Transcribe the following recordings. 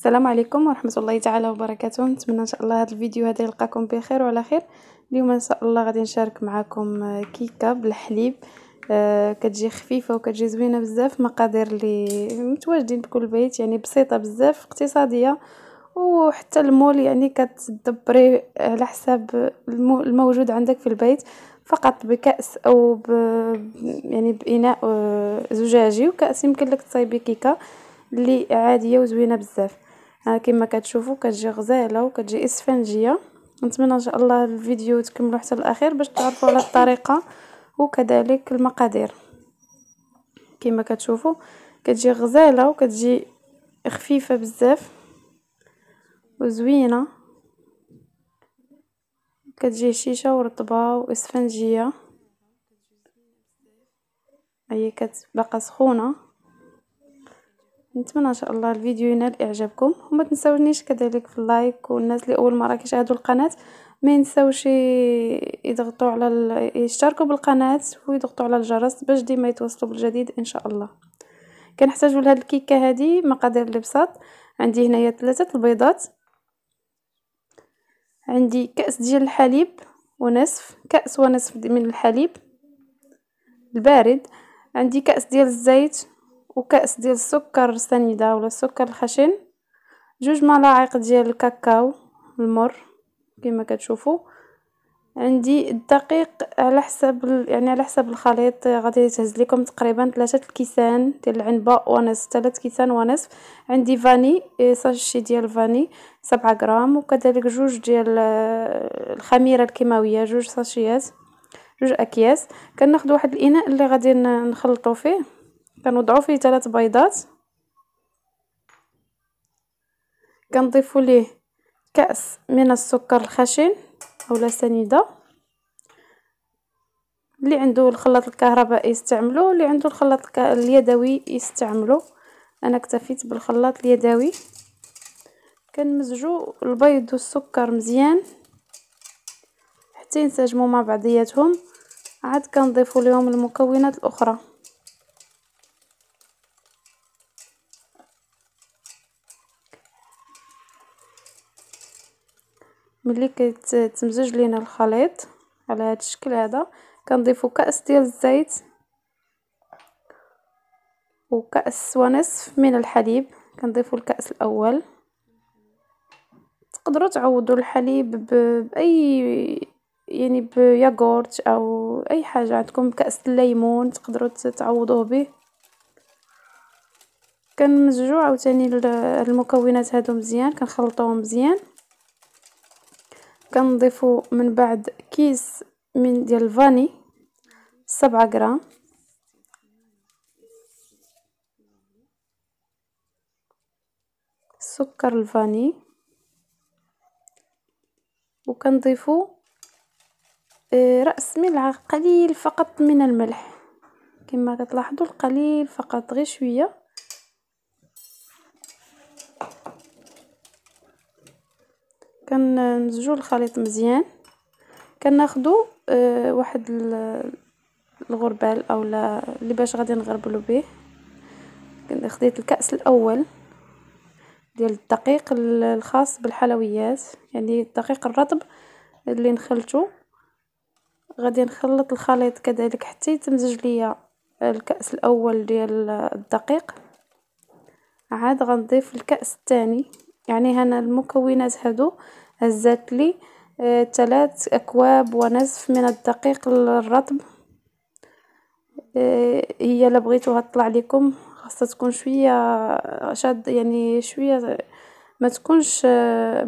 السلام عليكم ورحمة الله تعالى وبركاته. نتمنى ان شاء الله هذا الفيديو هذا يلقاكم بخير وعلى خير. اليوم ان شاء الله غادي نشارك معكم كيكه بالحليب. كتجي خفيفه وكتجي زوينه بزاف. مقادير اللي متواجدين بكل بيت، يعني بسيطه بزاف، اقتصاديه، وحتى المول يعني كتدبري على حساب الموجود عندك في البيت، فقط بكأس او يعني بإناء زجاجي وكأس يمكن لك تصايبي كيكه اللي عاديه وزوينه بزاف. كما كتشوفوا كتجي غزاله وكتجي اسفنجيه. نتمنى ان شاء الله الفيديو تكملوا حتى الاخير باش تعرفوا على الطريقه وكذلك المقادير. كما كتشوفوا كتجي غزاله وكتجي خفيفه بزاف وزوينه، كتجي هشيشه ورطبه واسفنجيه. هي كتبقى سخونه. نتمنى ان شاء الله الفيديو ينال اعجابكم، وما تنساونيش كذلك في اللايك، والناس اللي اول مره كيشاهدوا القناه ما ينساوش يضغطوا على يشتركوا بالقناه ويضغطوا على الجرس باش ديما يتوصلوا بالجديد ان شاء الله. كنحتاجوا لهاد الكيكه هذه مقادير اللي بساط. عندي هنايا 3 البيضات، عندي كأس ديال الحليب ونصف كأس ونصف من الحليب البارد، عندي كأس ديال الزيت وكأس ديال السكر سنيده ولا السكر الخشن، 2 ملاعق ديال الكاكاو المر كما كتشوفوا. عندي الدقيق على حسب يعني على حسب الخليط، غادي يتهز لكم تقريبا 3 الكيسان ديال العنبه ونصف، 3 كيسان ونصف. عندي فاني ساشي ديال الفاني 7 غرام، وكذلك 2 ديال الخميره الكيماويه 2 ساشيات 2 اكياس. كناخذ واحد الاناء اللي غادي نخلطوا فيه، كنوضعوا فيه 3 بيضات، كنضيفوا ليه كأس من السكر الخشن اولا سنيده. اللي عنده الخلاط الكهربائي يستعملوه، اللي عنده الخلاط اليدوي يستعملو. انا اكتفيت بالخلاط اليدوي. كنمزجوا البيض والسكر مزيان حتى ينسجموا مع بعضياتهم، عاد كنضيفوا لهم المكونات الاخرى. ملي كتمزج لينا الخليط على هذا الشكل هذا، كنضيفوا كأس ديال الزيت وكأس ونصف من الحليب. كنضيفوا الكأس الاول. تقدروا تعوضوا الحليب باي يعني بياغورت او اي حاجه عندكم، كأس الليمون تقدروا تعوضوه به. كنمزجوا عاوتاني المكونات هادو مزيان، كنخلطوهم مزيان. كنضيفوا من بعد كيس من ديال الفاني 7 غرام، سكر الفاني، وكنضيفوا رأس ملعقة قليل فقط من الملح. كما كتلاحظوا القليل فقط، غير شويه. كنمزجوا الخليط مزيان. كناخذوا واحد الغربال اولا اللي باش غادي نغربلو به. خديت الكأس الاول ديال الدقيق الخاص بالحلويات، يعني الدقيق الرطب اللي نخلطو. غادي نخلط الخليط كذلك حتى يتمزج ليا الكأس الاول ديال الدقيق. عاد غنضيف الكأس الثاني، يعني هنا المكونات هادو هزات لي 3 أكواب ونصف من الدقيق الرطب. هي الا بغيتوها تطلع لكم خاصها تكون شويه شاد، يعني شويه ما تكونش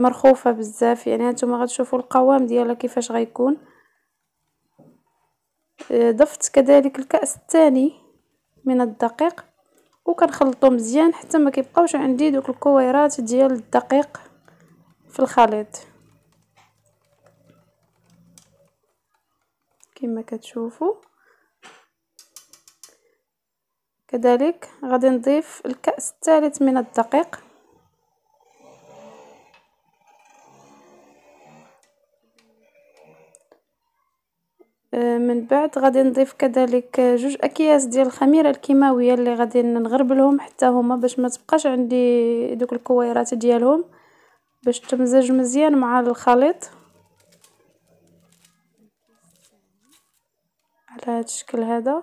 مرخوفه بزاف. يعني هانتوما غتشوفوا القوام ديالها كيفاش غيكون. ضفت كذلك الكأس الثاني من الدقيق وكنخلطو مزيان حتى ما كيبقاوش عندي دوك الكويرات ديال الدقيق في الخليط. كما كتشوفوا كذلك غادي نضيف الكأس الثالث من الدقيق. من بعد غادي نضيف كذلك 2 أكياس ديال الخميره الكيماويه اللي غادي نغربلهم حتى هما باش ما تبقاش عندي دوك الكويرات ديالهم، باش تمزج مزيان مع الخليط على هذا الشكل هذا.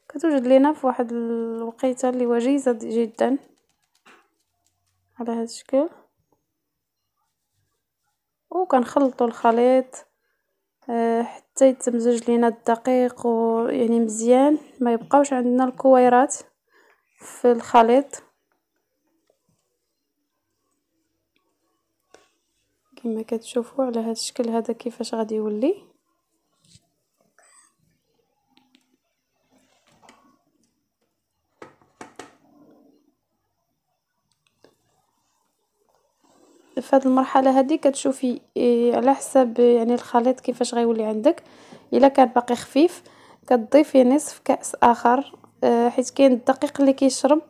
كتوجد لينا في واحد الوقيته اللي وجيزه جدا على هذا الشكل، وكنخلطوا الخليط حتى يتمزج لينا الدقيق ويعني مزيان ما يبقاوش عندنا الكويرات في الخليط كما كتشوفوا على هذا الشكل هذا كيفاش غادي يولي. في هذه المرحله هذه كتشوفي على حساب يعني الخليط كيفاش غيولي عندك. الا كان باقي خفيف كتضيفي نصف كأس اخر، حيت كاين الدقيق اللي كيشرب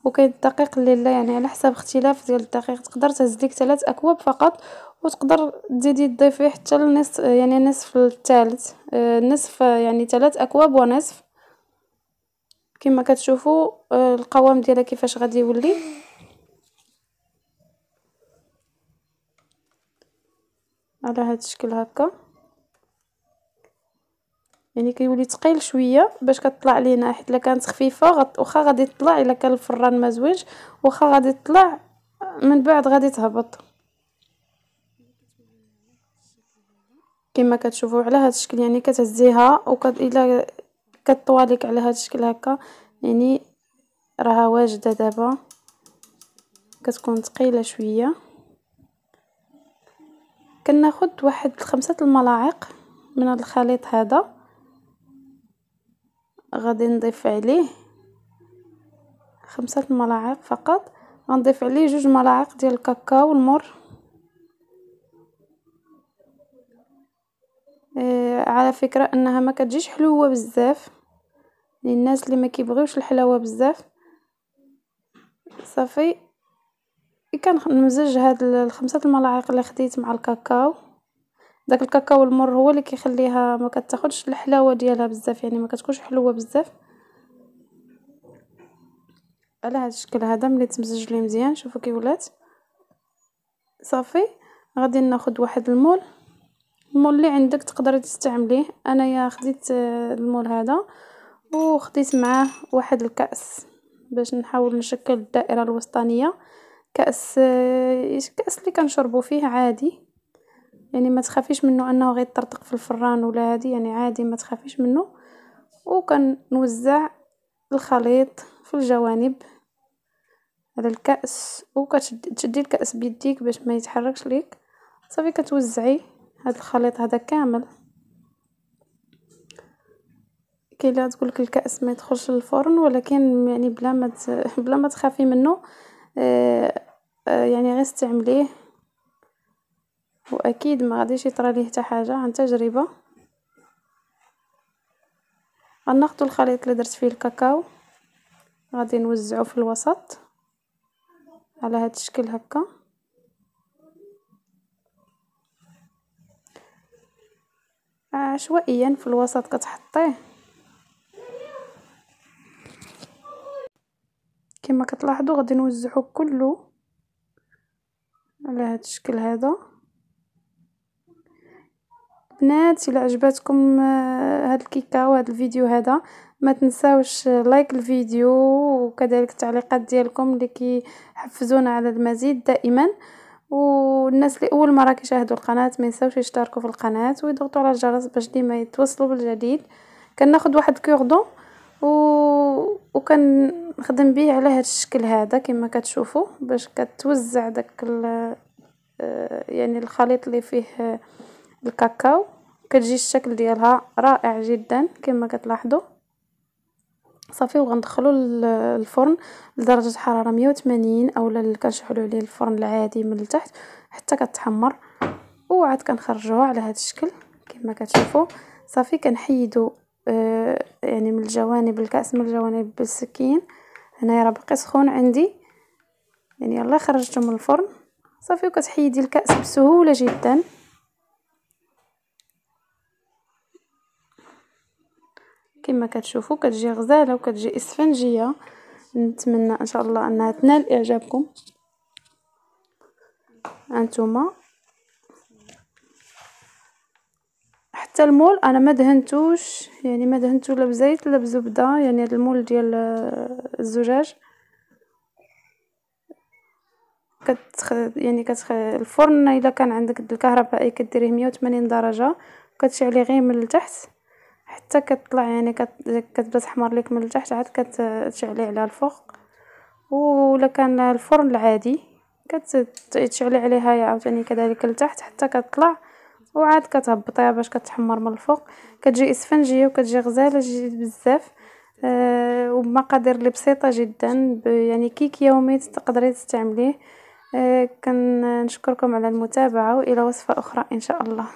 وكاين الدقيق اللي لا، يعني على حساب اختلاف ديال الدقيق تقدر تهز ليك 3 أكواب فقط، وتقدر تزيدي تضيفي حتى لنص، يعني نصف الثالث، نصف يعني 3 أكواب ونصف. كما كتشوفوا القوام ديالها كيفاش غادي يولي على هذا الشكل هكا. يعني كيولي ثقيل شويه باش كتطلع لينا، حيت الا كانت خفيفه واخا غادي تطلع، الا كان الفران مزويج واخا غادي تطلع من بعد غادي تهبط. كما كتشوفوا على هذا الشكل يعني كتهزيها الا كطواليك على هذا الشكل هكا يعني راها واجده. دابا كتكون ثقيله شويه. كناخد واحد 5 الملاعق من هذا الخليط هذا، غادي نضيف عليه 5 الملاعق فقط. غنضيف عليه 2 ملاعق ديال الكاكاو المر. على فكره انها ما كتجيش حلوه بزاف للناس اللي ما كيبغيوش الحلاوه بزاف. صافي كنمزج هاد 5 الملاعق اللي خديت مع الكاكاو. داك الكاكاو المر هو اللي كيخليها ما كتاخدش الحلاوه ديالها بزاف، يعني ما كتكونش حلوه بزاف. على هذا الشكل هذا ملي تمزج ليه مزيان شوفوا كي ولات. صافي غادي ناخذ واحد المول اللي عندك تقدري تستعمليه. انايا خديت المول هذا وخديت معاه واحد الكأس باش نحاول نشكل الدائره الوسطانيه. كأس اللي كنشربوا فيه عادي، يعني ما تخافيش منه انه غيطرطق في الفران ولا هادي، يعني عادي ما تخافيش منه. وكنوزع الخليط في الجوانب على الكأس، وكتشدي الكأس بيديك باش ما يتحركش ليك. صافي كتوزعي هذا الخليط هذا كامل. كاين لا تقولك الكأس ما يدخلش للفرن، ولكن يعني بلا ما تخافي منه. يعني غير استعمليه واكيد ما غاديش يطرى ليه حتى حاجه عن تجربه. غناخذ الخليط اللي درت فيه الكاكاو غادي نوزعه في الوسط على هذا الشكل هكا. عشوائيا في الوسط كتحطيه كما كتلاحظوا. غادي نوزعه كله على هذا الشكل هذا. بنات الى عجبتكم هاد الكيكه وهاد الفيديو هذا ما تنساوش لايك الفيديو وكذلك التعليقات ديالكم اللي كيحفزونا على المزيد دائما. والناس اللي اول مره كيشاهدوا القناه ما ينساوش يشتركوا في القناه ويضغطوا على الجرس باش ديما يتوصلوا بالجديد. كناخذ واحد كوردون وكنخدم به على هذا الشكل هذا كما كتشوفوا باش كتوزع داك يعني الخليط اللي فيه الكاكاو. كتجي الشكل ديالها رائع جدا كما كتلاحظوا. صافي وغندخلوا الفرن لدرجه حراره 180 اولا كنشعلوا عليه الفرن العادي من التحت حتى كتحمر، وعاد كنخرجوها على هذا الشكل كما كتشوفوا. صافي كنحيدوا يعني من الجوانب الكأس من الجوانب بالسكين. هنايا راه باقي سخون عندي، يعني يلا خرجته من الفرن. صافي وكتحيدي الكأس بسهوله جدا. كما كتشوفوا كتجي غزاله وكتجي اسفنجيه. نتمنى ان شاء الله انها تنال اعجابكم. هانتوما حتى المول انا ما دهنتوش، يعني ما دهنتو لا بزيت لا بزبده، يعني هذا المول ديال الزجاج يعني الفرن الا كان عندك الكهربائي كديريه 180 درجه وكتشعلي غير من التحت حتى كتطلع، يعني كتبدا تحمر لك من التحت عاد كتشعلي على الفوق. ولا كان الفرن العادي كتشعلي عليها عاوتاني كذلك لتحت حتى كتطلع وعاد كتهبطيها باش كتحمر من الفوق. كتجي اسفنجيه وكتجي غزاله بزاف. وبمقادير اللي بسيطه جدا، يعني كيك يومي تقدري تستعمليه. كنشكركم على المتابعه والى وصفه اخرى ان شاء الله.